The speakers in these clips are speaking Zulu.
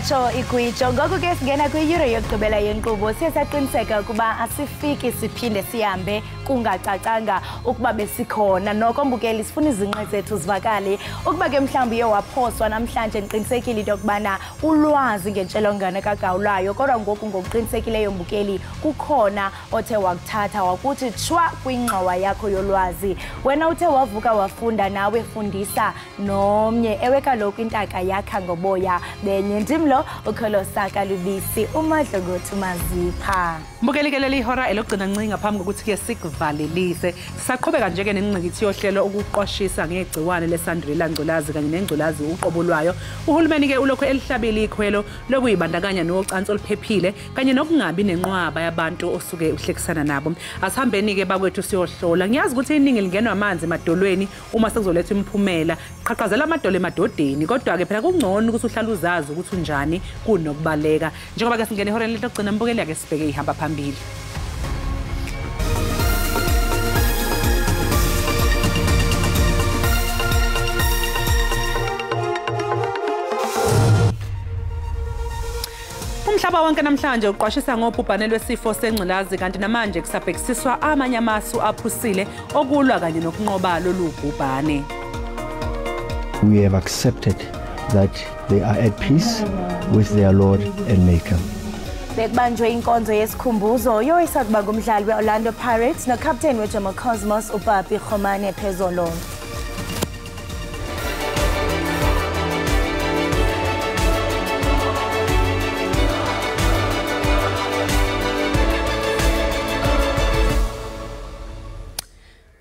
Yatsho igwijo ngoku ke singena kwi-Euro yokugqibela yenkqubo siyaqiniseka ukuba asifiki siphinde sihambe kungacacanga ukuba besikhona noko mbukeli sifuna izinqe zethu zivakale ukuba ke mhlawumbi uye waphoswa namhlanje ndiqinisekile into yokubana ulwazi ngentshelongwane kagawulayo kodwa ngoku ngokuqinisekileyo mbukeli kukhona othe wakuthatha wakuthi tshwa kwingxowa yakho yolwazi wena uthe wavuka wafunda nawe fundisa nomnye ewe kaloku intaka yakha ngoboya benye ndimlo ukholosaka lubisi umadlogothi mazipha mbukelikeleli ihora elokugcina ncinci ngaphambi kokuthi ke sikuvalelise sisaqhubeka nje ke nenqgithi yohlelo ukuqoshisa ngegciwane leSandrila ngculazi kanye nengculazi uqobo lwayo uhulumeni ke ulokho elihlabile ikhwelo lokuyibandakanya nocansi oluphephile kanye nokungabi nenqwaba yabantu osuke uhlekisana nabo asihambeni ke bakwethu siyohlola ngiyazi ukuthi iningi lingenwa amanzi emadolweni uma sekuzoletha imphumela qhaqhazela amadolo emadodeni kodwa ke phela kungcono ukuthi uhlala uzazi ukuthi unjani kunokubaleka njengoba ke singene ihora lokugcina mbukeli ke sibheke ihamba phambili Umhlaba wonke namhlanje uqwashisa ngobhubhane lwesifo sengculazi kanti namanje kusabhekisiswa amanye amasu aphusile okulwa kanye nokunqoba lolu bhubhane. We have accepted that they are at peace with their Lord and Maker. Bekubanjwe inkonzo yesikhumbuzo yoyisakuba ngumdlali we-Orlando Pirates no-captain weJomo Cosmos uBabi Khomane Phezolo.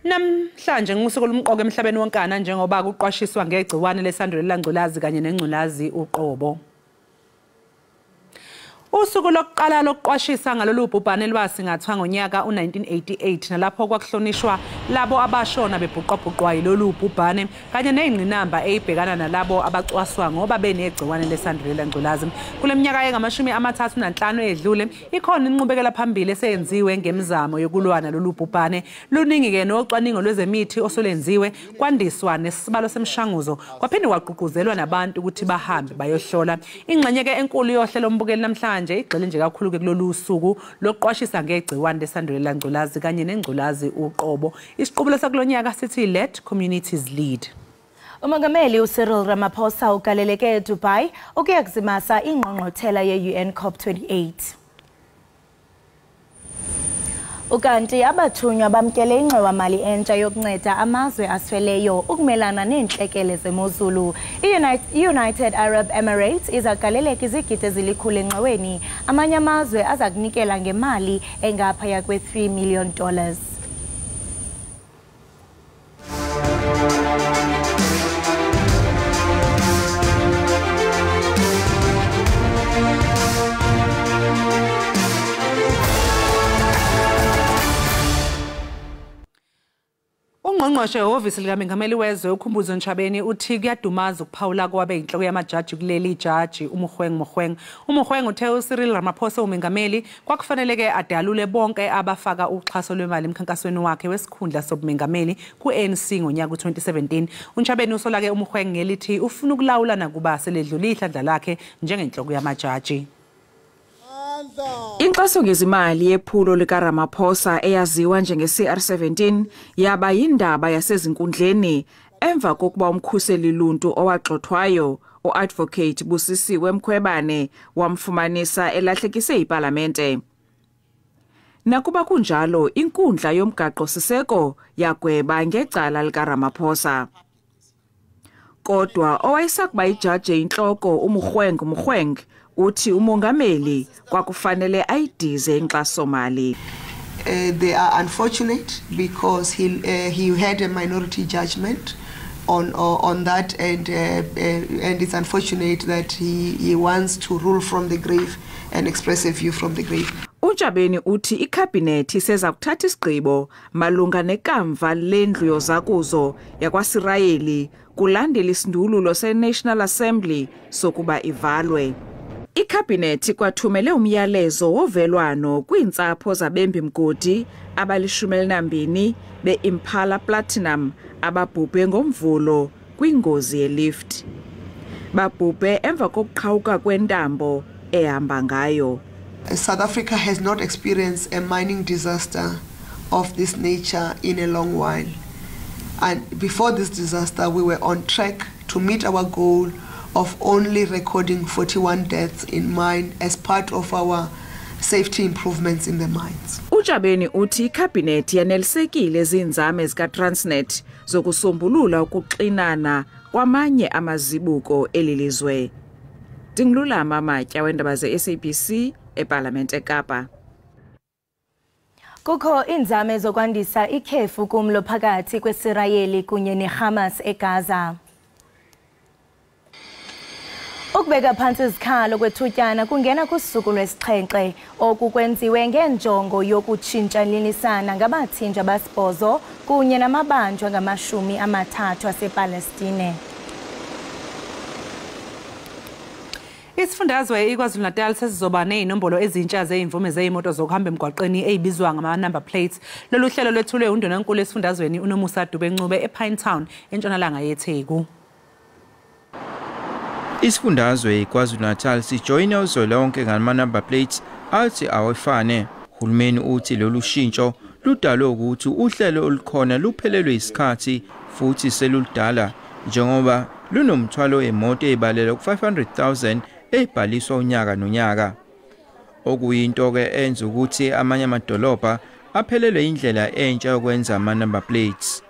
Namhlanje ngusuku lomqoka emhlabeni wonkana njengoba kuqwashiswa ngegciwane leSandrila ngculazi kanye nengculazi uqobo. Usuku lokuqala lokuqwashisa ngalolu bhubhane lwasingathwa ngonyaka u1988 nalapho kwakuhlonishwa labo abashona bebhuqabhuqwa yilolu bhubhane kanye nezingqinamba ezibhekana nalabo abacwaswa ngoba benegciwane leSandrila ngculazi. Kule minyaka engama35 edlule ikhona inqubekela phambili eseyenziwe ngemizamo yokulwana lolu bhubhane. Luningi ke nocwaningo lwezemithi osolenziwe kwandiswa nesibalo semshanguzo kwaphinde waqhuquzelwa nabantu ukuthi bahambe bayohlola. Ingxenye ke enkulu yohlelo lombukeli namhlanje igxile nje kakhulu ke kulolu usuku lokuqwashisa ngegciwane leSandrila ngculazi kanye nengculazi uqobo. Isiqubulo sakulonyaka sithi let communities lead. Umongameli uCyril Ramaphosa ugaleleke eDubai ukuya kuzimasa ingqongqothela ye-UN COP28. Ukanti abathunywa bamkele ingxowa-mali entsha yokunceda amazwe asweleyo ukumelana neentlekele zemozulu. I-United Arab Emirates izagaleleka izigidi ezilikhulu engxoweni amanye amazwe aza kunikela ngemali engaphaya kwe-$3 million. Ungqongqoshe wehhovisi likaMengameli wezwe uKhumbuzo Ntshabeni uthi kuyadumaza ukuphawula kwabe inhloko yamajaji kuleli jaji Umukhweng uthe uCyril Ramaphosa uMengameli kwakufaneleke adalule bonke abafaka uxhaso lwemali emkhankasweni wakhe wesikhundla sobumengameli ku-ANC ngonyaka u2017. Ntshabeni usola ke Umukhweng ngelithi ufuna ukulawula nakuba seledlula ihlandla lakhe njengenhloko yamajaji. Inxaso ngezimali yephulo likaRamaphosa eyaziwa njenge-CR17 yaba yindaba yasezinkundleni emva kokuba umkhuseli luntu owagxothwayo uadvocate Busisiwe Mkhwebane wamfumanisa elahlekise iParlamente. Nakuba kunjalo inkundla yomgaqo siseko yagweba ngecala likaRamaphosa. Kodwa owayesakuba ijaji inhloko Umukhweng uthi umongameli kwakufanele ayidize inkxaso-mali. They are unfortunate because he had a minority judgment on that and it's unfortunate that he wants to rule from the grave and express a view from the grave. Untshabeni uthi ikhabhinethi seza kuthatha isigqibo malunga nekamva lendlu yozakuzo yakwaSirayeli kulandela isindululo seNational Assembly sokuba ivalwe. Ikhabhinethi kwathumele umyalezo wovelwano kwiintsapho zabembi mgodi abali-12 be-Impala Platinum ababhubhe ngomvulo kwingozi yelift. babhubhe emva kokuqhawuka kwentambo ehamba ngayo. South Africa has not experienced a mining disaster of this nature in a long while. And before this disaster, we were on track to meet our goal of only recording 41 deaths in mine as part of our safety improvements in the mines. uJabeni uthi ikhabhinethi yanelisekile izinzame zika-Transnet zokusombulula ukuxinana kwamanye amazibuko elilizwe. Dingilulama Matya wendaba ze-SABC eParlament eKapa. Kukho inzame zokwandisa ikhefu kumlo phakathi kweSirayeli kunye neHamas eGaza. Ukubeka phansi izikhalo kwethutyana kungena kusuku lwesixhenxe okukwenziwe ngenjongo yokutshintshanisana ngabathinji abasibhozo kunye namabanjwa ngamashumi-30 asePalestine. Isifundazwe iKwaZulu-Natal sesizoba nezinombolo ezintsha zeimvume zeimoto zokuhamba emgwaqeni ezibizwa ngama-number plates. Lolu hlelo lwethulwe undunankulu esifundazweni uNomusa Dube-Ncube ePinetown entshonalanga yeTheku. Isifundazwe iKwaZulu-Natal sijoyina uzwelonke ngama-number plates athi awefane. Uhulumeni uthi lolu shintsho ludalwe ukuthi uhlelo olukhona luphelelwe isikhathi futhi seludala njengoba lunomthwalo emoto ezibalela ku-500,000 ezibhaliswa unyaka nonyaka. Okuyinto ke enza ukuthi amanye amadolobha aphelelwe indlela entsha yokwenza ama-number plates.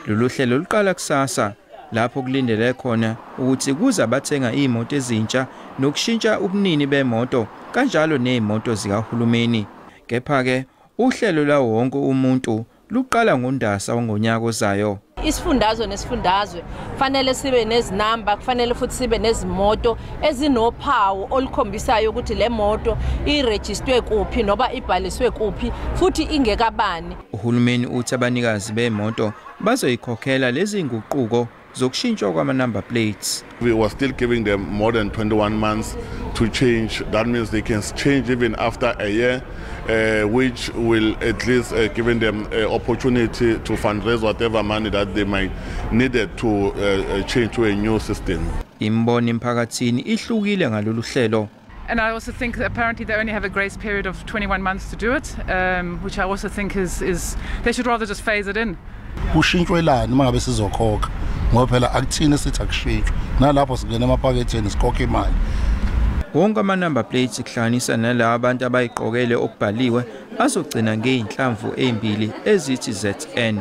Lolu hlelo luqala kusasa lapho kulindele khona ukuthi kuza bathenga imoto ezintsha nokushintsha ubunini bemoto kanjalo nezimoto zikahulumeni. Kepha ke uhlelo lawo wonke umuntu luqala ngoNdasa ngonyaka ozayo. Isifundazwe nesifundazwe kufanele sibe nezinamba, kufanele futhi sibe nezimoto ezinophawu olukhombisayo ukuthi le moto irejistwe kuphi noba ibhaliswe kuphi futhi ingekabani. Uhulumeni uthi abanikazi bemoto bazoyikhokhela lezi nguquko zokushintshwa kwama-number plates. We were still giving them more than 21 months to change. That means they can change even after a year, which will at least giving them an opportunity to fundraise whatever money that they might needed to change to a new system. Imbono emphakathini ihlukile ngalolu hlelo. And I also think that apparently they only have a grace period of 21 months to do it, which I also think is they should rather just phase it in. Kushintshwelana mangabe sizokhokha ngoba phela akuthini sithi akushintshwe nalapho singena emaphaketheni sikhokha imali. Wonke ama-number plates kuhlanganisa nalabo abantu abayiqokele okubhaliwe azogcina ngeyinhlamvu ezimbili ezithi ZN.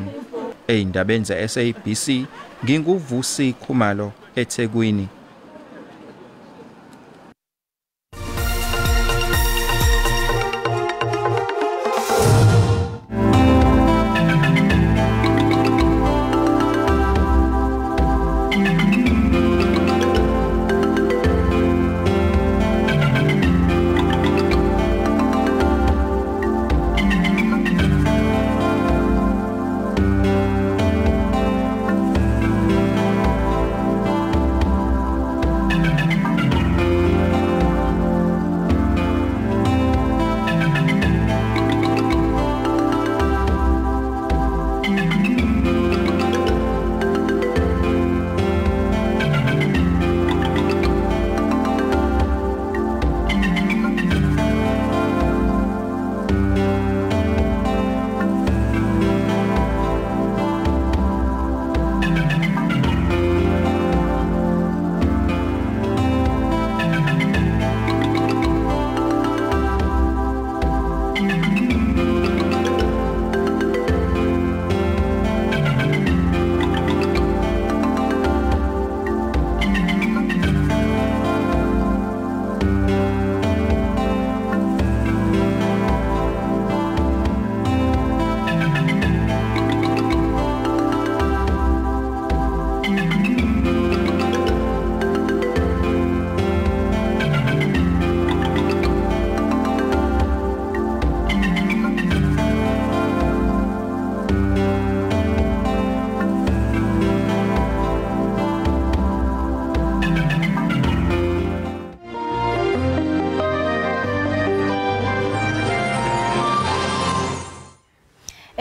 Eyindabeni ze-SABC nginguVusi Khumalo eThekwini.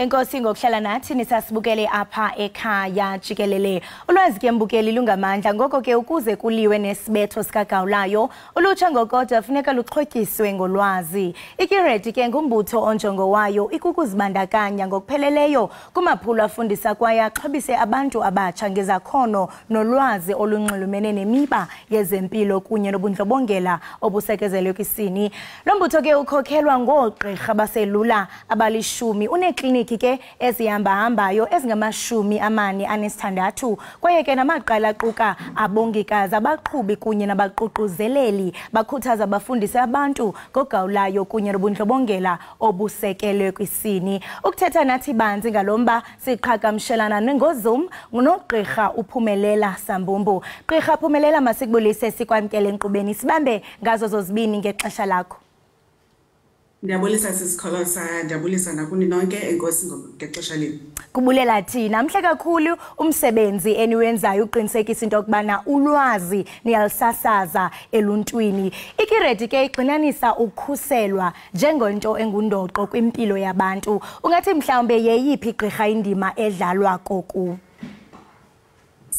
Enkosi ngokuhlala nathi nisasibukele apha ekhaya Jikelele. Ulwazi ke mbukeli lungamandla ngoko ke ukuze kuliwe nesibetho sikagawulayo ulutsha ngokodwa funeka luxhotyiswe ngolwazi. Ikiredi ke ngumbutho onjongo wayo ikukuzibandakanya ngokupheleleyo kumaphulo afundisa kwaye axhobise abantu abatsha ngezakhono nolwazi olunxulumene nemiba yezempilo kunye nobundlobongela obusekezelwe kwisini. Lo mbutho ke ukhokhelwa ngoogqirha baselula abalishumi unekliniki ke ezihamba-hambayo ezingama-46 kwaye ke namaqela aquka abongikazi abaqhubi kunye nabaququzeleli bakhuthaza bafundise abantu ngogawulayo kunye nobundlobongela obusekelwe kwisini. Ukuthetha nathi banzi ngalomba siqhagamshelana ngoZoom nogqirha uPhumelela Sambumbu. Gqirha Phumelela, masikubulise sikwamkele enkqubeni sibambe ngazo zozibini ngexesha lakho. Ndiyabulisa sisikholosa, ndiyabulisa nakuni nonke, enkosi ngexesha lenu. Kubulela thina, mhle kakhulu umsebenzi eniwenzayo uqinisekisa into yokubana ulwazi niyalisasaza eluntwini. Ikiredi ke igxinanisa ukukhuselwa njengento engundoqo kwimpilo yabantu. Ungathi mhlawumbe yeyiphi gqirha indima edlalwa koku?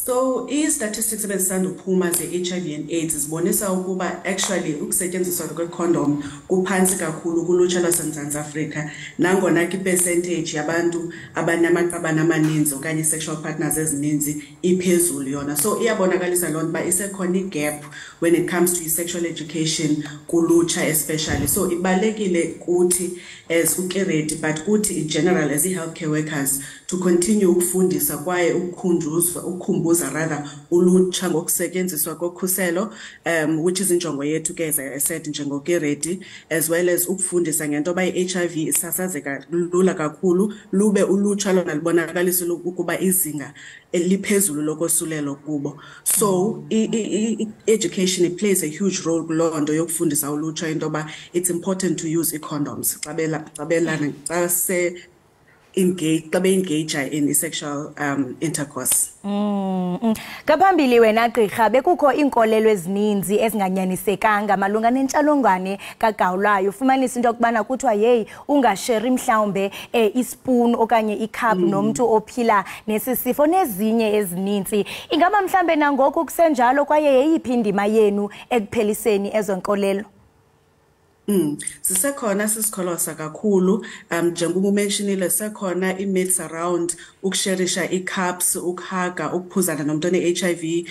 So, statistics ebesisanda uphuma ze-HIV and AIDS zibonisa ukuba actually ukusetyenziswa kwe-condom kuphantsi kakhulu kulutsha lwaseMzantsi Afrika, nangona ke percentage yabantu abanamaqabane amaninzi okanye sexual partners ezininzi iphezulu yona. So iyabonakalisa loo nto uba isekhona i-gap when it comes to sexual education kulutsha especially. So ibalulekile kuthi as ukiredi but kuthi in general as i-healthcare workers to continue ukufundisa kwaye ukukhumbuza rather ulutsha ngokusetyenziswa kokhuselo, which is injongo yethu ke as I said njengokiredi, as well as ukufundisa ngento yoba i-HIV isasazeka lula kakhulu lube ulutsha lona libonakalise ukuba izinga liphezulu lokosulelo kubo. So education it plays a huge role kuloo nto yokufundisa ulutsha into yoba it's important to use condoms engage in sexual intercourse. Kaphambili wena gqirha bekukho inkolelo ezininzi ezinganyanisekanga malunga nentshalongwane kagawulayo. Ufumanisa into yokubana kuthiwa hey ungasheri mhlawumbe ispoon okanye icup nomuntu ophila nesi sifo nezinye ezininzi. Ingaba mhlawumbe nangoku kusenjalo kwaye yeyiphi indima yenu ekupheliseni ezo nkolelo? Sisekhona sisikholosa kakhulu, njengoba umentionile sekhona i-myths around ukusherisha i-cups, ukuhaga, ukuphuzana nomuntu one-HIV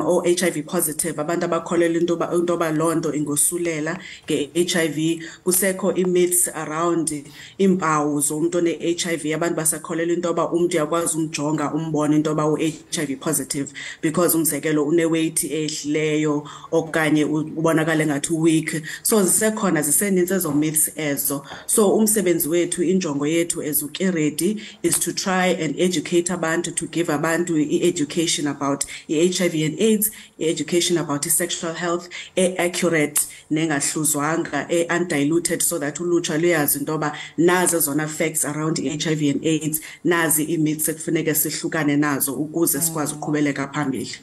or HIV positive, abantu abakholelwa into yoba loo nto ingosulela nge-HIV. Kusekho i-myths around iimpawu zomuntu one-HIV, abantu basakholelwa into yoba umntu uyakwazi umjonga umbone into yoba u-HIV positive because umzekelo une-weight ehlileyo okanye ubonakale ngathi u-weak. So khona ziseninzi ezo myths ezo. So umsebenzi wethu, injongo yethu as ukiredi is to try and educate abantu, to give abantu education about HIV and AIDS, education about sexual health accurate nengahluzwanga undiluted, so that ulutsha luyazi into yoba nazi zona facts around HIV and AIDS, nazi imyths ekufuneka sihlukane nazo ukuze sikwazi ukuqhubeleka phambili.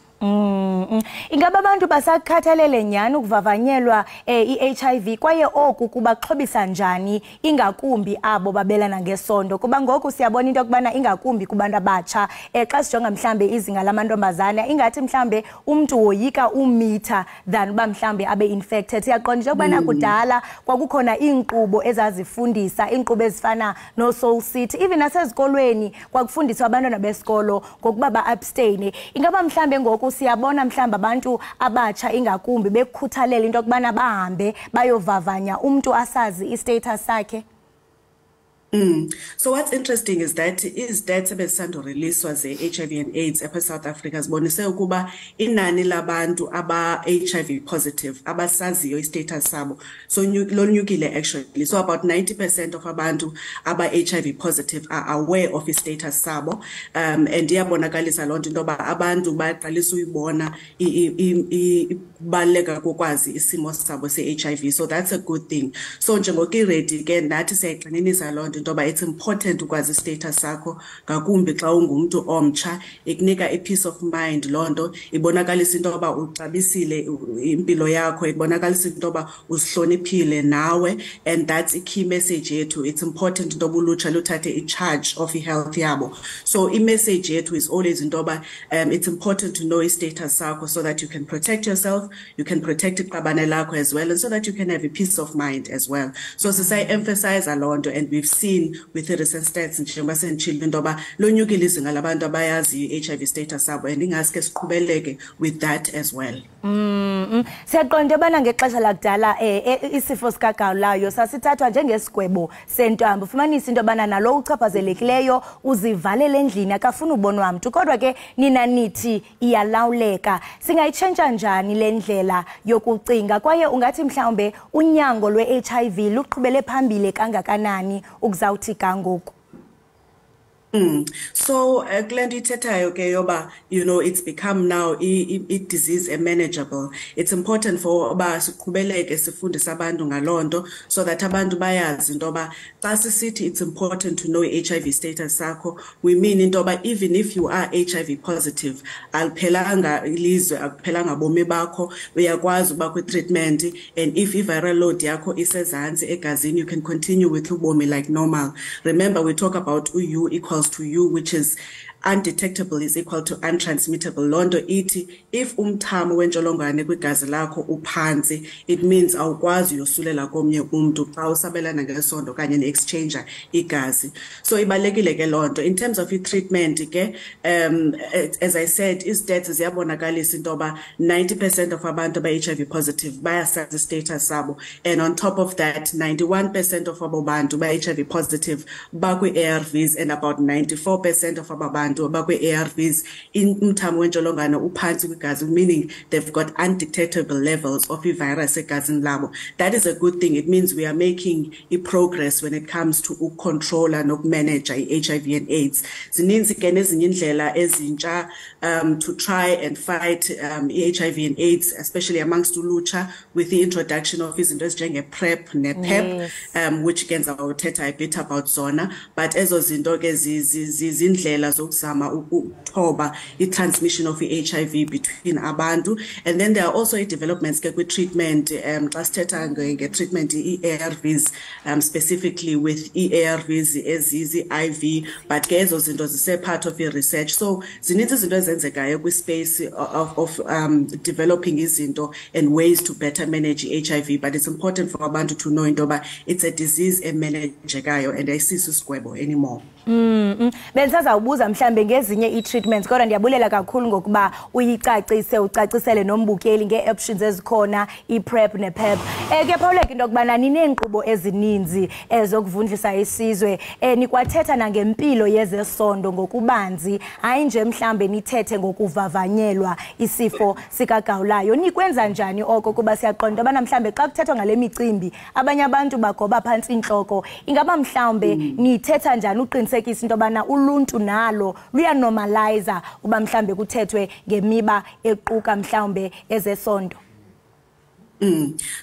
Ingaba abantu basakhathalele nyani ukuvavanyelwa i-HIV kwaye oku kubaxhobisa njani ingakumbi abo babelana ngesondo? Kuba ngoku siyabona into yokubana ingakumbi kubantu abatsha xa sijonga mhlambe izinga lamantombazana ingathi mhlambe umntu woyika umitha than uba mhlambe abe infected. Siyaqonda into yokubana kudala kwakukhona iinkqubo ezazifundisa, iinkqubo ezifana no-Soul City, even nasezikolweni kwakufundiswa abantwana besikolo ngokuba ba-abstain. Ingaba mhlambe ngoku siyabona mhlamba abantu abatsha ingakumbi bekukhuthalela into yokubana bahambe bayovavanya umntu asazi istatus sakhe? So what's interesting is that sebesanda releaswa ze-HIV and AIDS apha South Africa zibonise ukuba inani labantu aba-HIV positive abasaziyo istatus sabo so lonyukile actually. So about 90% of abantu aba-HIV positive are aware of istatus sabo, and iyabonakalisa loo nto into yoba abantu baqalisa uyibona ibaluleka kokwazi isimo sabo se-HIV. So that's a good thing. So njengokiredi ke nathi siyayigxininisa loo nto into yoba it's important ukwazi status sakho ngakumbi xa ungumuntu omtsha ikunika peace of mind loo nto ibonakalisa into yoba uxabisile impilo yakho ibonakalisa into yoba uzihloniphile nawe and that's a key message yethu. It's important into yoba ulutsha luthathe i-charge of i-health yabo. So i-message yethu is always into yoba it's important to know i-status sakho so that you can protect yourself, you can protect iqabane lakho as well, and so that you can have a peace of mind as well. So emphasize loo nto, and we've seen with the recent stats njengoba senditshilo into yoba lonyukile izinga labantu abayazi i-HIV status sabo, and ingaske siqhubeleke with that as well. Siyaqonda ubana ngexesha lakudala isifo sikagawulayo sasithathwa njengesigwebo sentambo. Ufumanisa into yobana nalo uchaphazelekileyo uzivalele endlini akafuni ubonwa mntu, kodwa ke nina nithi iyalawuleka. Singayitshentsha njani le ndlela yokucinga, kwaye ungathi mhlawumbe unyango lwe-HIV luqhubele phambili kangakanani ukuzawuthi kangoku? So kule nto ithethayo ke yoba it's become now disease manageable. It's important for oba siqhubeleke sifundise abantu ngaloo nto so that abantu bayazi into yoba xa sisithi it's important to know i-HIV status sakho, we mean into yoba even if you are HIV positive aliphelanga ilizwe, akuphelanga bomi bakho, uyakwazi uba kwi-treatment, and if i-viral load yakho isezantsi egazini you can continue with ubomi like normal. Remember, we talk about U equals to U, which is undetectable is equal to untransmittable. Londo iti, if umthamo wentsholongwane kwigazi lakho uphantsi, it means awukwazi uyosulela komnye umntu xa usabelana ngesondo kanye ne-exchanger igazi. So ibalekile ke lonto. In terms of treatment ke, as I said, is-stats ziyabonakalisa into yoba 90% of abantu aba-HIV positive bayasazi status sabo, and on top of that 91% of abo bantu ba-HIV positive bakwi-ARVs, and about 94% of abo bantu bakwi-ARVs umthamo wentsholongwane uphantsi kwigazi, meaning they've got undetectable levels of i-virus egazini labo. That is a good thing. It means we are making progress when it comes to ukontrola nokumanage i-HIV and AIDS. Zininzi ke nezinye indlela ezintsha to try and fight i-HIV and AIDS, especially amongst ulutsha, with the introduction of izinto ezinjenge-PrEP ne-PEP, which again zawuthetha a bit about zona, but ezo zinto ke zizindlela zokuzama ukuthoba i-transmission of i-HIV between abantu. And then there are also developments ke kwi-treatment, xa sithetha nge-treatment i-ARVs, specifically with i-ARVs ezizi-IV, but ke ezo zinto zise-part of i-research. So zininzi izinto ezenzekayo kwi-space of developing izinto and ways to better manage HIV, but it's important for abantu to know into yoba it's a disease emanagekayo and ayisiso isigwebo anymore. Bensazawubuza mhlambe ngezinye i-treatments, kodwa ndiyabulela kakhulu ngokuba ucacisele nombukeli nge-options ezikhona, i-PrEP ne-PEP. Kuyaphawuleka into yokubana nineenkqubo ezininzi ezokuvundlisa isizwe, nikwathetha nangempilo yezesondo ngokubanzi, hayi nje mhlambe nithethe ngokuvavanyelwa isifo sikagawulayo. Nikwenza njani oko kuba siyaqonda ubana mhlambe xa kuthethwa ngale micimbi abanye abantu bagoba phantsi intloko? Ingaba mhlambe nithetha njani uqinisekisa into yobana uluntu nalo luyanormaliza uba mhlambe kuthethwe ngemiba equka mhlambe ezesondo?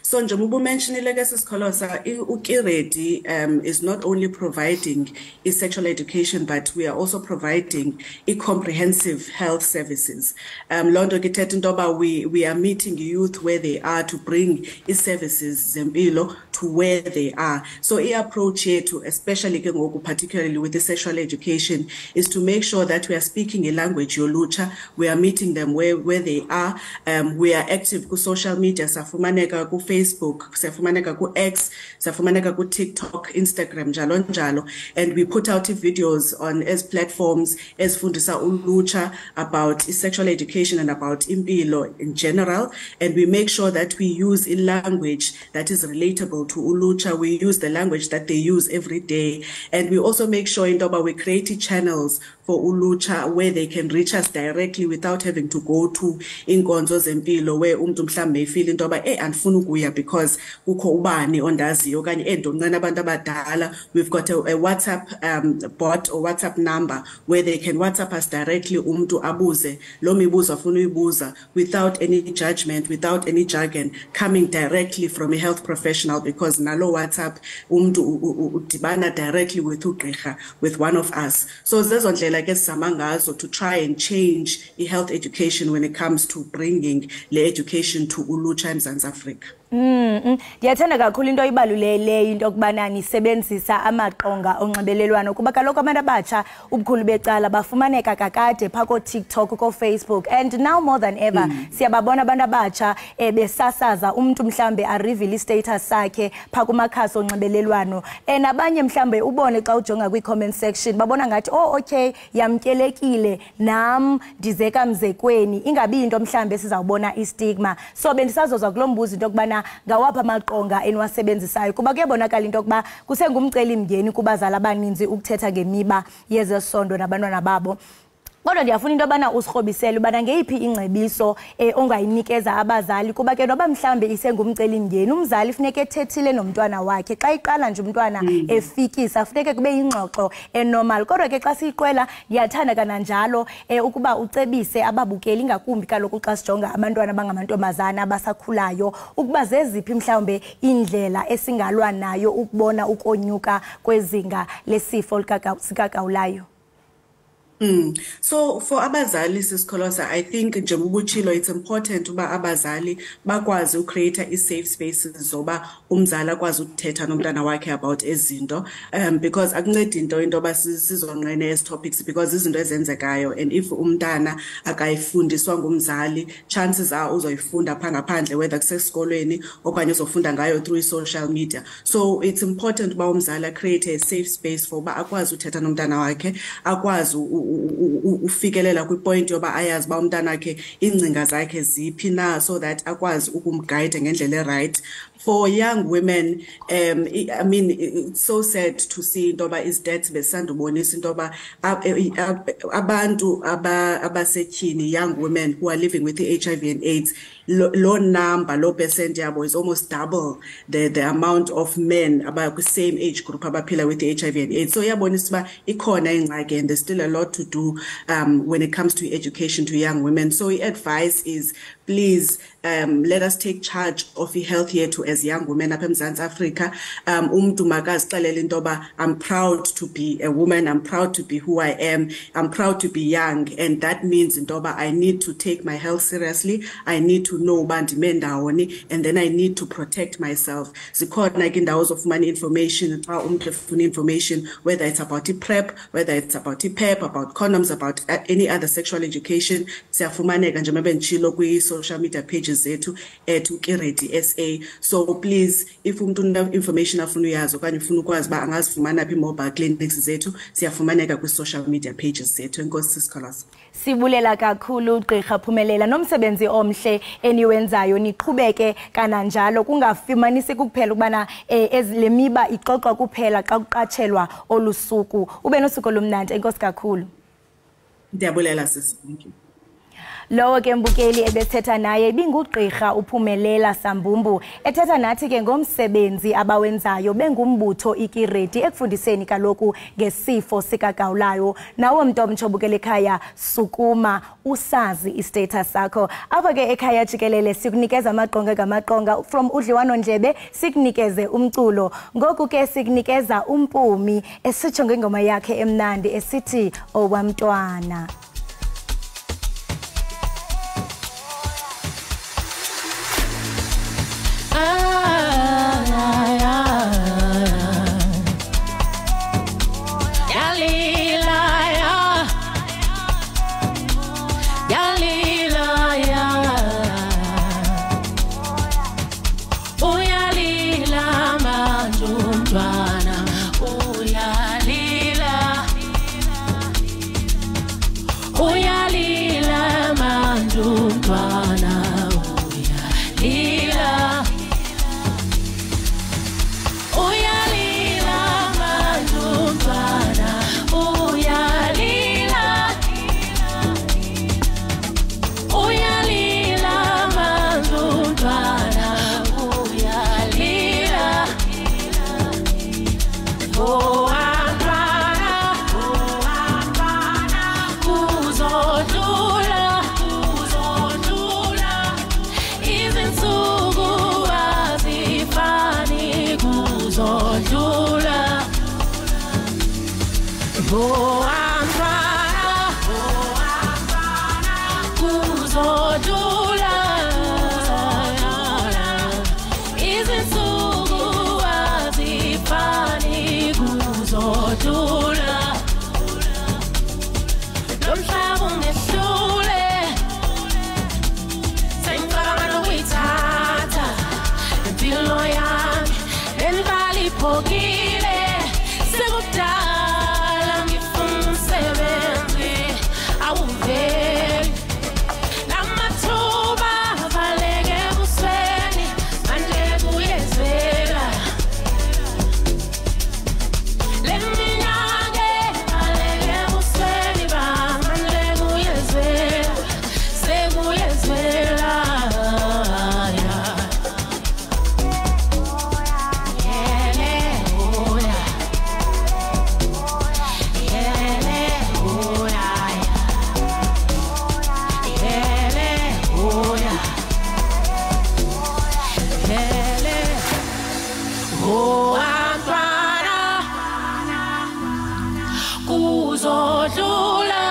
So njengoba mentionile ke sisikholosa, uKiredi is not only providing sexual education, but we are also providing comprehensive health services. Londo kithetha into yoba we are meeting youth where they are to bring services zempilo to where they are. So approach yethu, especially ke ngoku particularly with the sexual education, is to make sure that we are speaking a language yolutsha. We are meeting them where they are. We are active ku social media, safumaneka ku Facebook, safumaneka ku X, safumaneka ku TikTok, Instagram, njalo njalo, and we put out videos on as platforms as fundisa ulutsha about sexual education and about impilo in general, and we make sure that we use a language that is relatable to ulutsha. We use the language that they use every day, and we also make sure intoba we create channels for ulutsha where they can reach us directly without having to go to inkonzo zempilo where umuntu mhlambe feel intoba andifuna ukuya because kukho ubani ondaziyo okanye endoncane abantu abadala. We've got a WhatsApp bot or WhatsApp number where they can WhatsApp us directly umuntu abuze lo mibuzo afuna uyibuza without any judgment, without any jargon, coming directly from a health professional, because nalo WhatsApp umuntu udibana directly with ugqirha, with one of us. So zezo ndlela ke sizama ngazo to try and change health education when it comes to bringing the education to ulutsha eMzantsi Afrika. Ndiyathanda kakhulu into ibaluleleyo into okubana nisebenzisa amaqonga onxibelelwano kuba kaloku abantu abatsha ubukhulu becala bafumaneka kakade phako TikTok ko Facebook, and now more than ever siyababona abantu abatsha besasaza umuntu mhlambe a reveal status sakhe phako makhasi onxibelelwano, nabanye mhlambe ubone xa ujonga kwi comment section babona ngathi okay yamkelekile nam ndizeka mzekweni, ingabi into mhlambe sizawubona istigma. So bendisazoza kulombuzo into okubana ngawapha amaqonga eniwasebenzisayo kuba kuyabonakala into okuba kusengumceli mngeni kubazali abaninzi ukuthetha ngemiba yezesondo nabantwana babo. Kodwa ndiyafuna into abana usikrobisele ubana ngeyiphi ingcebiso ongayinikeza abazali kuba ke noba mhlambe isengumceli mngeni umzali funeke ethethile nomntwana wakhe xa iqala nje umntwana efikisa funeke kube ingxoxo enormal. Kodwa ke xa siyiqwela ndiyathanda kananjalo ukuba ucebise ababukeli ngakumbi kaloku xa sijonga abantwana abangamantombazana abasakhulayo ukuba zeziphi mhlawumbe indlela esingalwa nayo ukubona ukonyuka kwezinga lesifo sikagawulayo. So for abazali siskolosa, I think njengobuchilo it's important uba abazali bakwazi ucreate i-safe spaces zoba umzali akwazi ukuthetha nomntana wakhe about ezinto, because akuncedi into yoba sizonqene ezi topics because izinto ezenzekayo, and if umntana akayifundiswa ngumzali chances are uzoyifunda pha ngaphandle whether kusesikolweni okanye uzofunda ngayo through social media. So it's important uba umzali create a safe space for uba akwazi uthetha nomntana wakhe, akwazi ufikelela kwipoint yoba ayazi ba umntana wakhe ingcinga zakhe ziphi na, so that akwazi ukumguide ngendlela right. For young women, I mean, it's so sad to see intoba is death besandubonisa intoba abantu abasetyhini, young women who are living with the HIV and AIDS, low number, low percent yabo is almost double the amount of men about the same age group abaphila with the HIV and AIDS. So yabonisa ba ikhona ingxaki, and there's still a lot to do when it comes to education to young women. So the advice is, please let us take charge of the health yethu as young women apha eMzantsi Afrika. Umntu makazixelele intoba I'm proud to be a woman, I'm proud to be who I am, I'm proud to be young, and that means intoba I need to take my health seriously, I need to know uba ndime ndawoni, and then I need to protect myself. Zikhona ke indawo zofumana information xa umntu efuna information, whether it's about PrEP, whether it's about PEP, about condoms, about any other sexual education, siyafumaneka njengoba benditshilo kwi-social media pages zethu Ukiredi SA. So please, if umuntu information afuna uyazi okanye ufuna ukwazi ba angazifumana phi mobile clinics zethu, siyafumaneka kwi-social media pages zethu. Enkosi sisikholasa. Sibulela kakhulu Gqirha Phumelela nomsebenzi omhle eniwenzayo, niqhubeke kananjalo kungafumanisi kuphela ukubana ezilemiba ixoxwa kuphela xa kuqatshelwa olusuku. Ube nosuku lomnandi. Enkosi kakhulu. Ndiyabulela sisi. Thank you. Lowo ke mbukeli ebethetha naye ibingugqirha uPhumelela Sambumbu ethetha nathi ke ngomsebenzi abawenzayo bengumbutho Ikiredi ekufundiseni kaloku ngesifo sikagawulayo. Nawo mntomtsho bukele ekhaya sukuma usazi istatus sakho. Apha ke ekhaya Jikelele sikunikeza amaqonga ngamaqonga, from udliwano ndlebe sikunikeze umculo. Ngoku ke sikunikeza umpumi esitsho ngengoma yakhe emnandi esithi owamntwana. lomhlaba ungehlule sengicabanga nokuyithatha impilo yami nembali iphokile sekudala ngifuna umsebenzi awuveli namathuba avaleke ebusweni manje kuyezwela le minyaka avaleke ebusweni manje kuyezwela sekuyezwela kuzodlula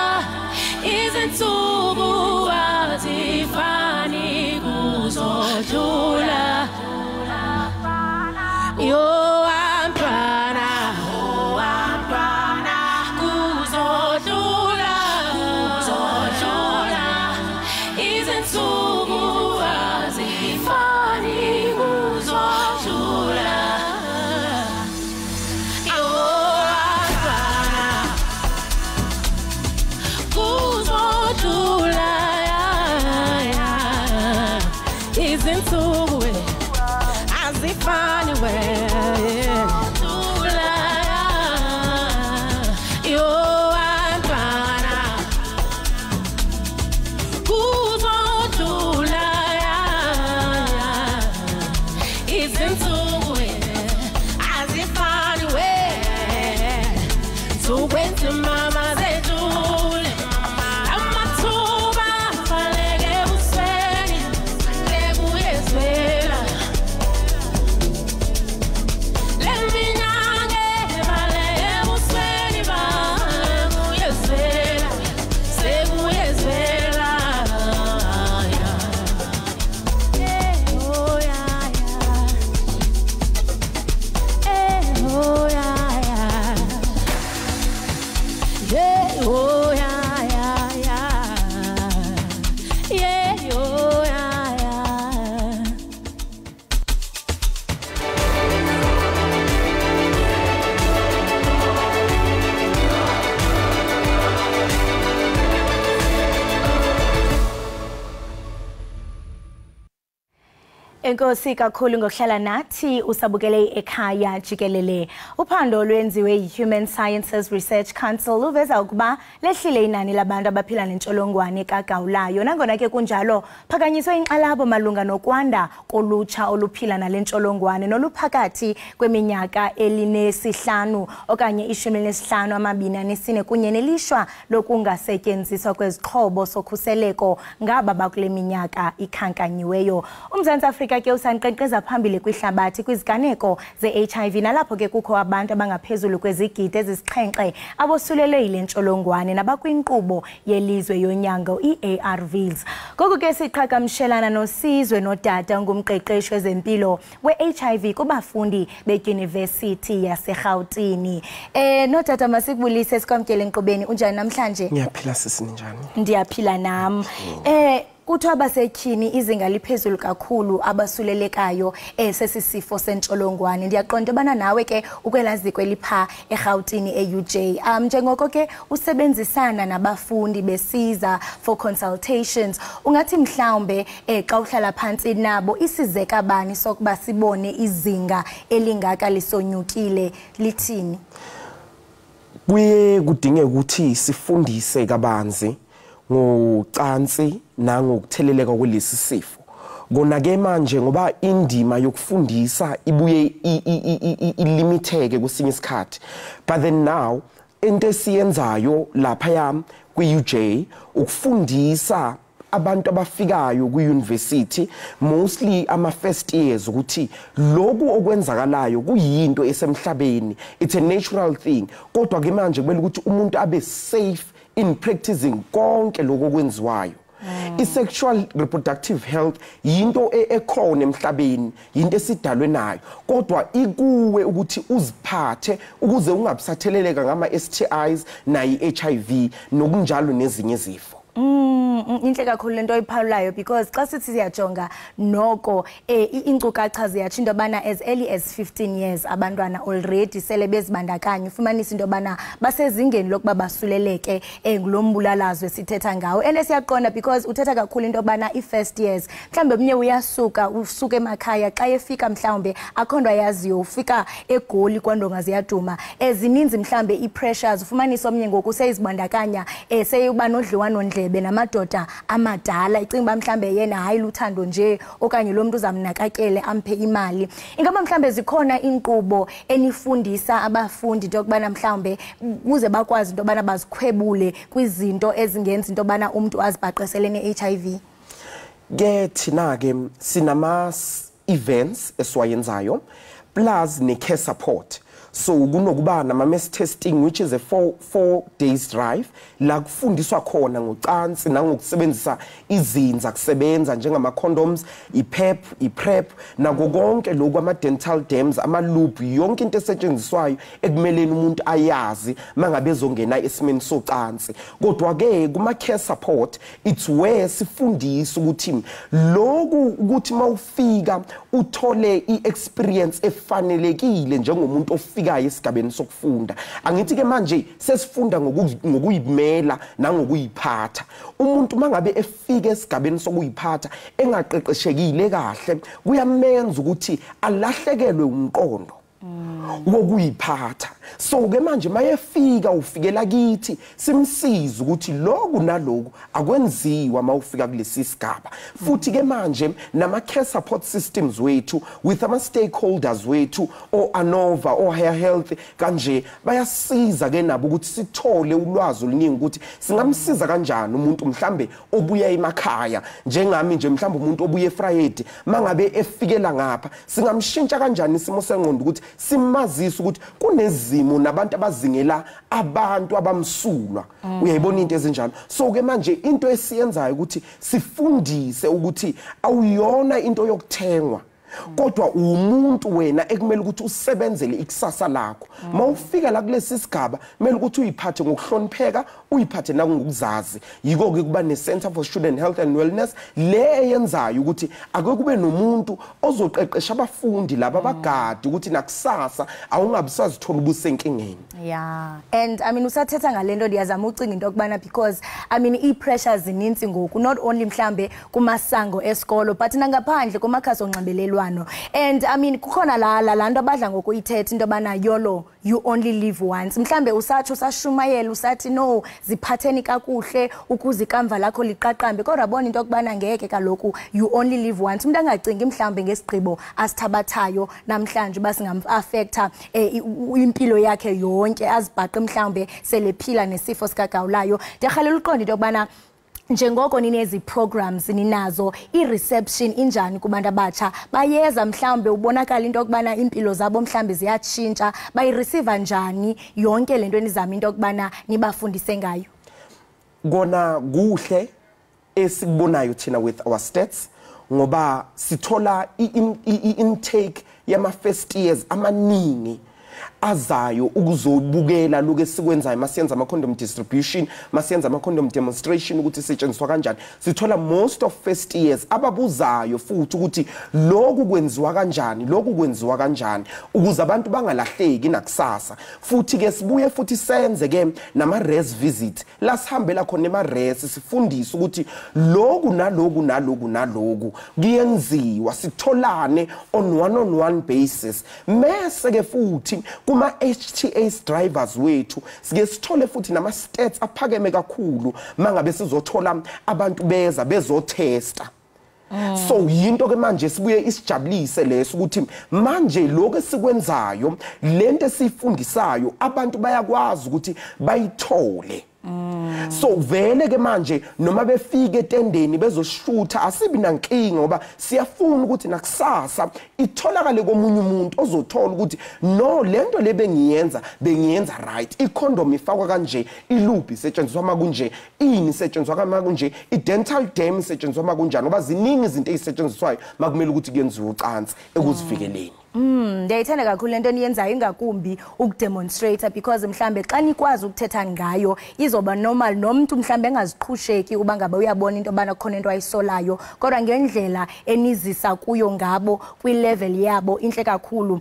izinsuku azifani kuzodlula yo antwana kuzodlula izinsuku azifani kuzodlula izinsuku azifani yo antwana kuzodlula izinsuku azifani sukwenza mama zedlule amathuba avaleke ebusweni sekuyezwela le minyaka evaleke ebusweni kuyezwela sekuyezwela Enkosi kakhulu ngokuhlala nathi usabukele Ekhaya Jikelele. Uphando olwenziwe yi-Human Sciences Research Council luveza ukuba lehlile inani labantu abaphila nentsholongwane kagawulayo. Nangona ke kunjalo phakanyiswe inxalabo malunga nokwanda kolutsha oluphila nale ntsholongwane noluphakathi kweminyaka elinesihlanu okanye 15 24 kunye nelishwa lokungasetyenziswa kwezixhobo sokhuseleko ngaba bakule minyaka ikhankanyiweyo. UMzantsi Afrika ke usanqenqeza phambili kwihlabathi kwiziganeko ze-HIV nalapho ke kukho abantu abangaphezulu kwezigidi ezisixhenxe abosulelwe yile ntsholongwane nabakwinqubo yelizwe yonyango i-ARVs. Ngoku ke siqhagamshelana noSizwe nodata ngumqeqeshi wezempilo we-HIV kubafundi bedyunivesithi yaseRhawutini. Nodata masikubulise sikwamkele enkqubeni. Unjani namhlanje? Ngiyaphila sisi njani? Ndiyaphila nam. Kuthiwa basetyhini izinga liphezulu kakhulu abasulelekayo sesisifo sentsholongwane. Ndiyaqonda ubana nawe ke ukwelaziko elipha eRhawutini eUJ. Njengoko ke usebenzisana nabafundi besiza for consultations, ungathi mhlawumbe xa uhlala phansi nabo isizeka bani sokuba sibone izinga elingaka lisonyukile lithini? Kuye kudingeka ukuthi sifundise kabanzi ngocansi nangokutheleleka kwelesi sifo. Kona ke manje ngoba indima yokufundisa ibuye ilimiteke kwesinye isikhathi. But then now into esiyenzayo lapha kwi-UJ ukufundisa abantu abafikayo kwi-university mostly ama first years ukuthi lokhu okwenzakalayo kuyinto esemhlabeni, it's a natural thing. Kodwa ke manje kumele ukuthi umuntu abe safe in practicing konke lokho okwenziwayo. I-sexual reproductive health yinto ekhona emhlabeni, yinto esidalwe nayo, kodwa ikuwe ukuthi uziphathe ukuze ungabisatheleleka ngama-STIs nayi-HIV nokunjalo nezinye izifo. Inhle kakhulu lento oyiphawulayo because xa sithi siyajonga noko iinkcukacha ziyatsho into yobana as early as 15 years abantwana already sele bezibandakanya ufumanisa into yobana basezingeni lokuba basuleleke ngulo mbulalazwe sithetha ngawo. And siyaqonda because uthetha kakhulu into yobana i-first years mhlawumbe omnye usuka emakhaya xa efika mhlawumbe akho nto ayaziyo ufika eGoli kwandonga ziyaduma ezininzi mhlawumbe i-pressures ufumanisa omnye ngoku seyizibandakanya seyuba nodliwano ndlebe namadoda amadala icinga uba mhlambe yena hayi luthando nje okanye lo muntu uzamnakakele amphe imali. Ingaba mhlambe zikhona inkqubo enifundisa abafundi into yokubana mhlambe kuze bakwazi into yobana bazikhwebule kwizinto ezingenza into yobana umuntu azibhaqesele ne-HIV? Ke thina-ke sinama-events esiwayenzayo plus ne-care support. So kunokuba nama-mass testing which is a 4 days drive la kufundiswa khona ngocansi nangokusebenzisa izinza kusebenza njengama-condoms, i-PEP, i-PrEP nako konke lokhu ama-dental dams, ama-loop, yonke into esetshenziswayo ekumeleni umuntu ayazi mangabe ezongena esimeni socansi. Kodwa-ke kuma-care support it's where sifundisa ukuthi lokhu ukuthi mawufika uthole i-experience efanelekile njengomuntu ofikayo esigabeni sokufunda. Angithi ke manje sesifunda ngokuyimela nangokuyiphatha. Umuntu mangabe efika esigabeni sokuyiphatha engaqeqeshekile kahle kuyamenza ukuthi alahlekelwe umqondo wokuyiphatha. So ke manje mayefika ufikela kithi simsiza ukuthi lokhu nalokhu akwenziwa mawufika kulesi sigaba. Futhi ke manje nama-care support systems wethu with ama-stakeholders wethu o-ANOVA o-Higher Health kanje bayasiza ke nabo ukuthi sithole ulwazi oluningi ukuthi singamsiza kanjani umuntu mhlambe obuya emakhaya njengami nje mhlambe umuntu obuya eFriday mangabe efikela ngapha singamshintsha kanjani isimo sengqondo ukuthi simazise ukuthi kunezimo nabantu abazingela abantu abamsulwa. Uyayibona into ezinjalo. So ke manje into esiyenzayo ukuthi sifundise ukuthi awuyona into yokuthengwa kodwa umuntu wena ekumele ukuthi usebenzele ikusasa lakho. Mawufika la kulesi sigaba kumele ukuthi uyiphathe ngokuhlonipheka, uyiphathe nangokuzazi. Yiko ke kuba ne-Center for Student Health and Wellness le eyenzayo ukuthi ake kube nomuntu ozoqeqesha abafundi laba abagadi ukuthi nakusasa awungabisazithola ubusenkingeni. Yeah, and I mean usathetha ngalento ndiyazama ucinga into yokubana because I mean i-pressures zininzi ngoku not only mhlambe kumasango esikolo but nangaphandle kumakhasi onxibelelwano. And I mean kukhona la nto abadla ngokuyithetha into yobana YOLO, you only live once. Mhlambe usatsho usashumayela usathi no ziphatheni kakuhle ukuze ikamva lakho liqaqambe kodwa bona into yokubana ngeke kaloku you only live once. Umuntu angacingi mhlambe ngesigqibo asithabathayo namhlanje basingam-affecta impilo yakhe yonke azibhaqe mhlambe selephila nesifo sikagawulayo. Ndiyarhalela uqonda into yokubana njengoko ninezi programs ninazo i-reception injani kubantu abatsha bayeza mhlambe ubonakala into yokubana impilo zabo mhlambe ziyatshintsha bayireceive njani yonke lento enizama into yokubana nibafundise ngayo? Kona kuhle esikubonayo thina with our stats ngoba sithola i-intake yama-first years amaningi azayo ukuzobukela lokho esikwenzayo masiyenza ama-condom distribution, masiyenza ama-condom demonstration ukuthi isetshenziswa kanjani. Sithola most of first years ababuzayo futhi ukuthi lokhu kwenziwa kanjani, lokhu kwenziwa kanjani ukuze abantu bangalahleki nakusasa. Futhi ke sibuye futhi senze ke nama-res visit la sihambela khona ema-res sifundise ukuthi lokhu naloku naloku naloku kuyenziwa, sitholane on one basis. Mese ke futhi kuma-HTAs drivers wethu sike sithole futhi nama-stats aphakeme kakhulu mangabe sizothola abantu beza bezothesta. So yinto ke manje sibuye isijabulise leso ukuthi manje lokho esikwenzayo lento esifundisayo abantu bayakwazi ukuthi bayithole. So vele ke manje noma befike etendeni bezoshutha asibi nankinga ngoba siyafuna ukuthi nakusasa itholakale komunye umuntu ozothola ukuthi no lento lebengiyenza right icondom ifakwa kanje iloop isetshenziswa makunje ini isetshenziswa makunje idental dam isetshenziswa makunjani ngoba ziningi izinto ezisetshenziswayo makumele ukuthi kuyenziwe ucansi ekuzivikeleni. Ndiyayithanda kakhulu lento niyenzayo ingakumbi ukudemonstrate because mhlambe xa nikwazi ukuthetha ngayo izoba normal nomuntu mhlambe engaziqhusheki uba ngabe uyabona into bana khona into ayisolayo kodwa ngendlela enizisa kuyo ngabo kwi-level yabo inhle kakhulu.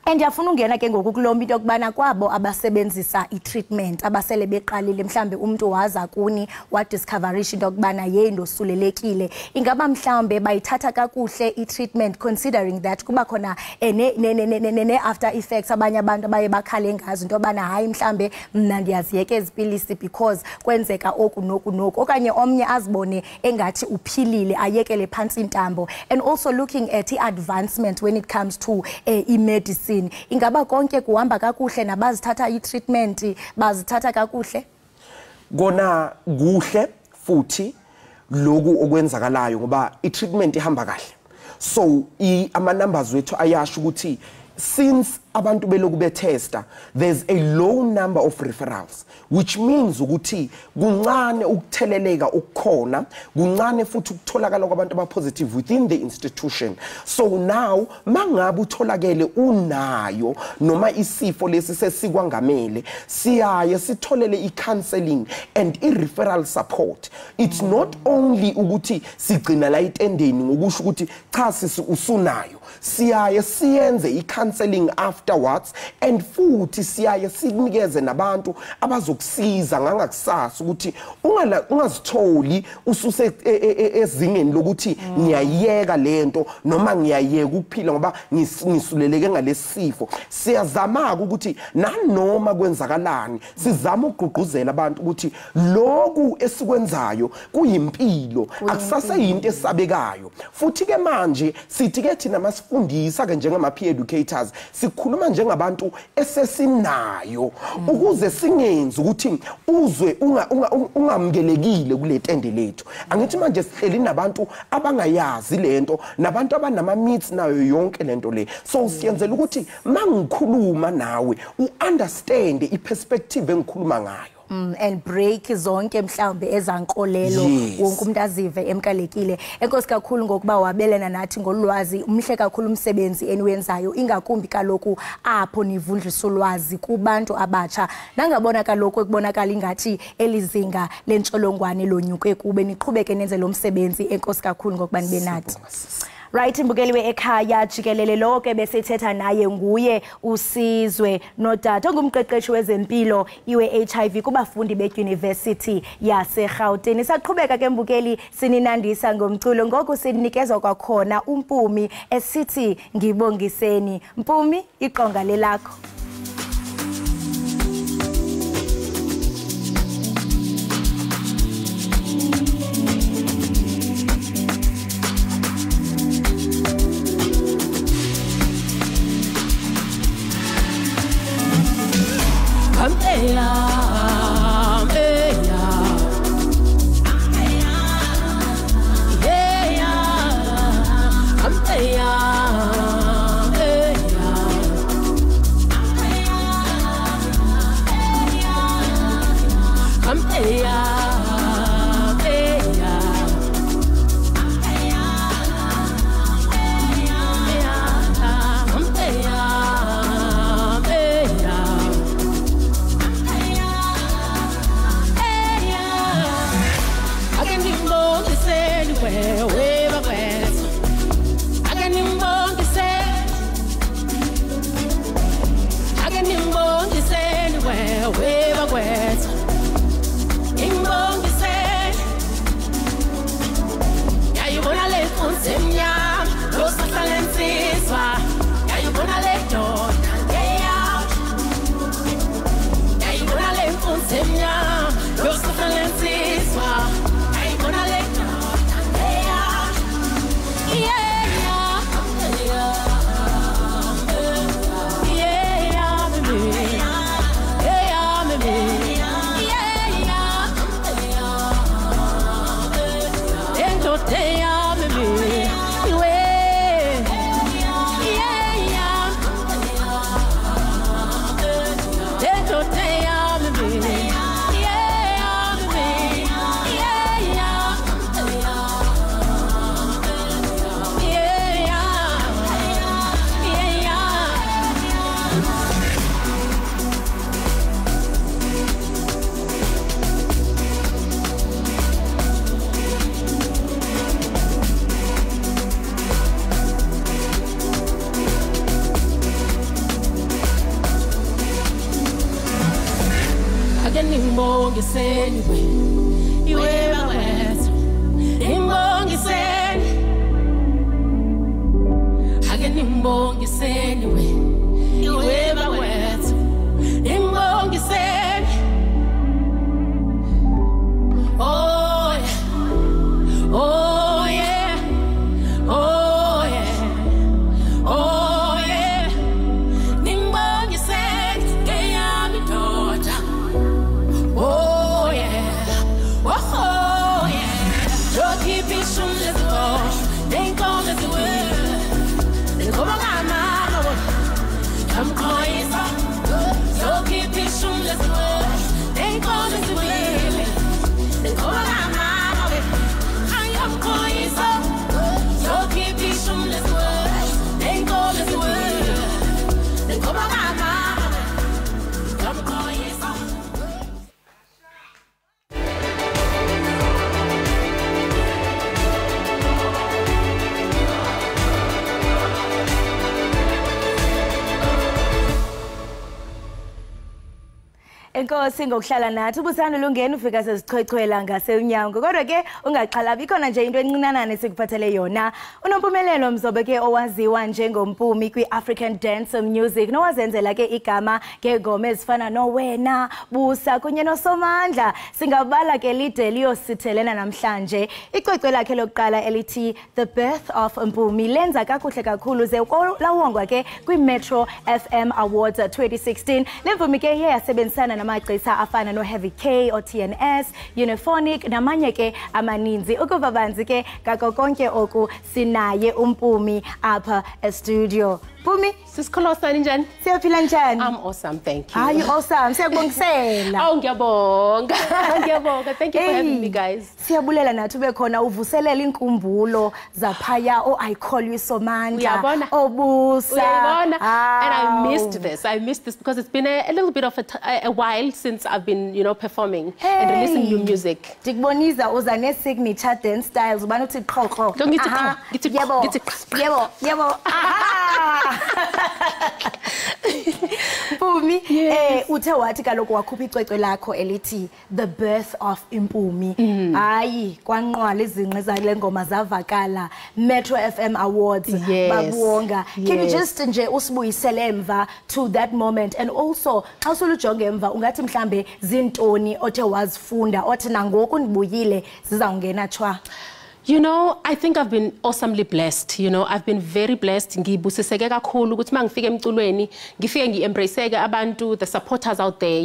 And yafuna ungena ke ngoku kulomba into kubana kwabo abasebenzisa i-treatment abasele beqalile mhlambe umuntu waza kuni wa discoverisha into kubana yey ndosulelekile ingaba mhlambe bayithatha kakuhle i-treatment considering that kuba khona ne after effects abanye abantu baye bakhale ngazo into bana hayi mhlambe mna ndiyaziyeka ezipilisi because kwenzeka oku noku okanye omnye azibone engathi uphilile ayekele phansi intambo. And also looking at i-advancement when it comes to i-medicine ingaba konke kuhamba kakuhle nabazithatha i-treatment bazithatha kakuhle kona kuhle futhi lokhu okwenzakalayo ngoba i-treatment ihamba kahle so ama numbers wethu ayasho ukuthi since abantu beloku betesta there's a low number of referrals which means ukuthi kuncane ukutheleleka ukukhona kuncane futhi ukutholakala kwabantu abapositive within the institution. So now mangabe utholakele unayo noma isifo lesi sesikwangamele siyaye sitholele i-counseling and i-referral support. It's not only ukuthi sigcina la itendeni ngokusho ukuthi cha sisi usunayo siyaye siyenze i-counseling afterwards and futhi siyaye sinikeze nabantu abazokusiza ngangakusasa ukuthi ungazitholi ususe ezingeni lokuthi ngiyayeka lento noma ngiyayeka ukuphila ngoba ngisuleleke ngalesifo. Siyazama ukuthi nanoma kwenzakalani sizama ukugqugquzela abantu ukuthi lokhu esikwenzayo kuyimpilo akusase into esabekayo futhi ke manje sithi ke thina masifundisa ke njengama peer educators sikhuluma njengabantu esesinayo ukuze singenzi ukuthi uzwe ungamkelekile kule tende lethu. Angithi manje sihleli nabantu abangayazi lento nabantu abanama myths nayo yonke lento le so siyenzela ukuthi mangikhuluma nawe uunderstand iperspective engikhuluma ngayo. And break zonke mhlawumbe ezankolelo wonke umuntu azive emkalekile. Enkosi kakhulu ngokuba wabelana nathi ngolwazi umhle kakhulu umsebenzi eniwenzayo ingakumbi kaloku apho nivundlisa ulwazi kubantu abatsha nangabona kaloku ekubonakala ingathi elizinga lentsholongwane lonyuke kube niqhubeke nenze lo msebenzi. Enkosi kakhulu ngokuba nibe nathi. Right mbukeli we-Ekhaya Jikelele lo ke besethetha naye nguye uSizwe Nodata ongumqeqeshi wezempilo iwe-HIV kubafundi be-University yaseGauteng. Saqhubeka ke mbukeli sininandisa ngomculo ngoku sinikezwa kwakhona uMpumi esithi ngibongiseni. Mpumi iqonga lelakho. Semnya, los busweni we iwe bakwethu imbongiseni oh yeah oh yeah oh yeah oh yeah nimbongiseni ngeyami ndoda oh yeah oh yeah keep it from the door they call it the world they come on come closer so keep it from the door they call it the world they come on I am closer so keep it from the door they call it the world they come on come closer. Enkosi ngokuhlala nathi ubusana lungena ufika sezichwechwela ngaseunyango kodwa ke ungaxhalabi ikhona nje into encinanana esikuphathele yona unompumelelo mzobe ke owaziwa njengompumi kwi-African dance music nowazenzela ke igama ngengoma ezifana nowena busa kunye nosomandla singabala ke lide liyosithelena namhlanje icwecwe lakhe lokuqala elithi The Birth of Mpumi lenza kakuhle kakhulu ze lawongwa ke kwi-Metro FM Awards 2016 lemvumi ke yasebenzisana namagcisa afana no Heavy K o TNS Uniphonic namanye ke amaninzi ukuva banzi ke kako konke oku sinaye umpumi apha e-studio. Pumi, Sisikholosana njani? Siyaphila njani? I'm awesome, thank you. Are you awesome? Siyabongisela. Oh, ngiyabonga. Ngiyabonga. Thank you for having me, guys. Siyabulela nathi ube khona uvuselela inkumbulo zaphaya I call you Somandla. Uyabona? Obusa. Uyabona? And I missed this. I missed this because it's been a little bit of a while since I've been, performing and releasing new music. Ndikuboniza uza ne signature dance styles ubani uthi qhoqho. Ngithi yebo. Mpumi uthe wathi kaloku wakhupha icwecwe lakho elithi The Birth of Mpumi hayi kwanqwala izinqe zale ngoma zavakala Metro FM Awards babuwonga. Can you just nje usibuyisele emva to that moment and also xa usulujonge emva ungathi mhlambe zintoni othe wazifunda othi nangoku ndibuyile zizawungena chwa? I think I've been awesomely blessed. I've been very blessed. Ngibusiseke kakhulu ukuthi mangifike emculweni, ngifike ngiembraceke abantu, the supporters out there,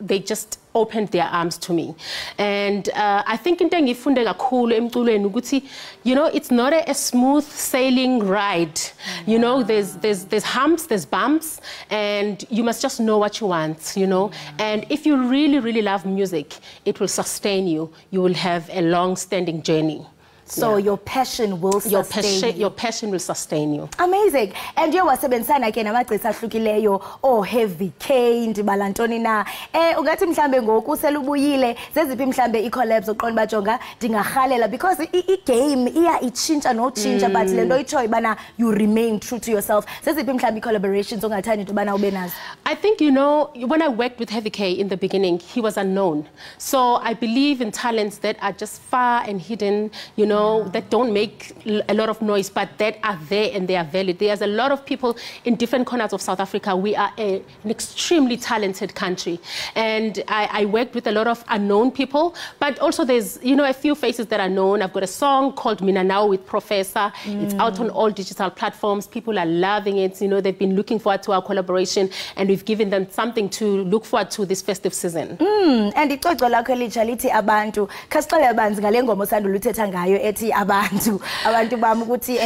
they just opened their arms to me. And I think into engifunde kakhulu emculweni ukuthi, it's not a smooth sailing ride. There's humps, there's bumps, and you must just know what you want, And if you really, really love music, it will sustain you. You will have a long-standing journey. So your passion will sustain your passion will sustain you. Amazing. And you wasebenzisana ke namagcisa ahlukileyo Heavy K ndibala ntoni na ungathi mhlambe ngoku selubuyile zeziphi mhlambe i-collabs oqonda bajonga ndingarhalela because i-game iya ichintsha notshintsha but lento itshoyo bana you remain true to yourself zeziphi mhlambe i-collaborations ongathanda into bana ube nazo? I think when I worked with Heavy K in the beginning he was unknown, so I believe in talents that are just far and hidden, that don't make a lot of noise, but that are there and they are valid. There's a lot of people in different corners of South Africa. We are an extremely talented country. And I worked with a lot of unknown people, but also there's, a few faces that are known. I've got a song called Mina Now with Professor. It's out on all digital platforms. People are loving it. They've been looking forward to our collaboration and we've given them something to look forward to this festive season. And icwecwe lakho elitsha lithi abantu. Khasixele banzi ngale ngoma osandula uthetha ngayo ethi abantu bami ukuthi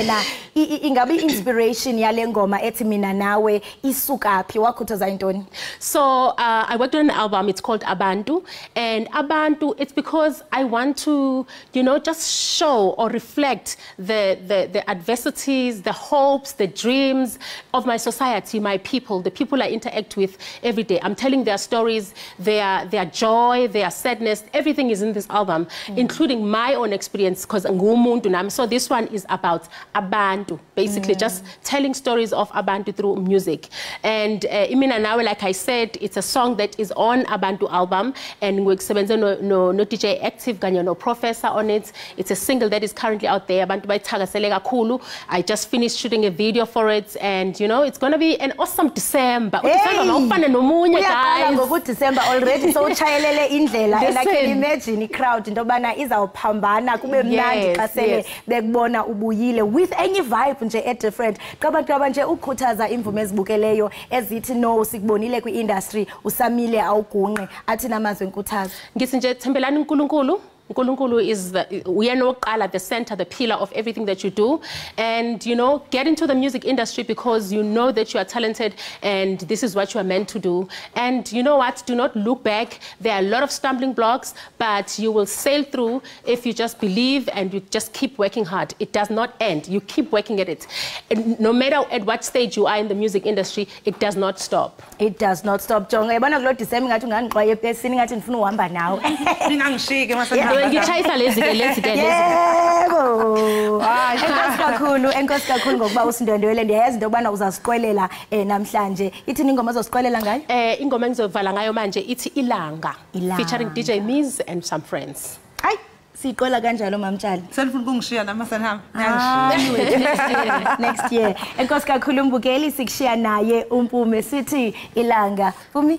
ingabe inspiration yale ngoma ethi Mina Nawe isukaphi wakhuthaza intoni? So I worked on an album, it's called Abantu, and Abantu, it's because I want to just show or reflect the adversities, the hopes, the dreams of my society, my people, the people I interact with every day. I'm telling their stories, their joy, their sadness, everything is in this album, including my own experience, because ngumuntu nami. So this one is about abantu, basically just telling stories of abantu through music. And Imina Nawe, like I said, it's a song that is on Abantu album, and we're no DJ Active kanye no Professor on it. It's a single that is currently out there. Abantu bayithakasele kakhulu. I just finished shooting a video for it, and you know it's gonna be an awesome December. December mawufana nomunye guys. December already so uchayelele indlela, and I can imagine the crowd intobana izawuphambana kube mnandi xa sele bekubona ubuyile with any vibe nje e different. Qaba nje ukukhuthaza imvume ezibukeleyo ezithi no sikubonile kwi industry usamile awugunqe athi namazwe enkuthazo. Ngithi nje thembelani uNkulunkulu. Nkulunkulu is the center, the pillar of everything that you do. And, you know, get into the music industry because you know that you are talented and this is what you are meant to do. And you know what? Do not look back. There are a lot of stumbling blocks, but you will sail through if you just believe and you just keep working hard. It does not end. You keep working at it. And no matter at what stage you are in the music industry, it does not stop. It does not stop. Jonga, yabona kulo December ngathi ungangiqwa epesini ngathi ngifuna uhamba nawe. Ningangishike masana. Ngitshayisa lezi yebo enkosi kakhulu ngokuba usindwendwele ndiyayazi into yokubana uzasiqwelela namhlanje ithi ingoma ozosiqwelela ngayo ingoma engizovala ngayo manje ithi Ilanga featuring DJ Miz and some friends. Hayi siqola kanjalo mamtshali senifuna ukungishiya nama sanihamba next year enkosi kakhulu umbukeli sikushiya naye umpume sithi Ilanga Phumi.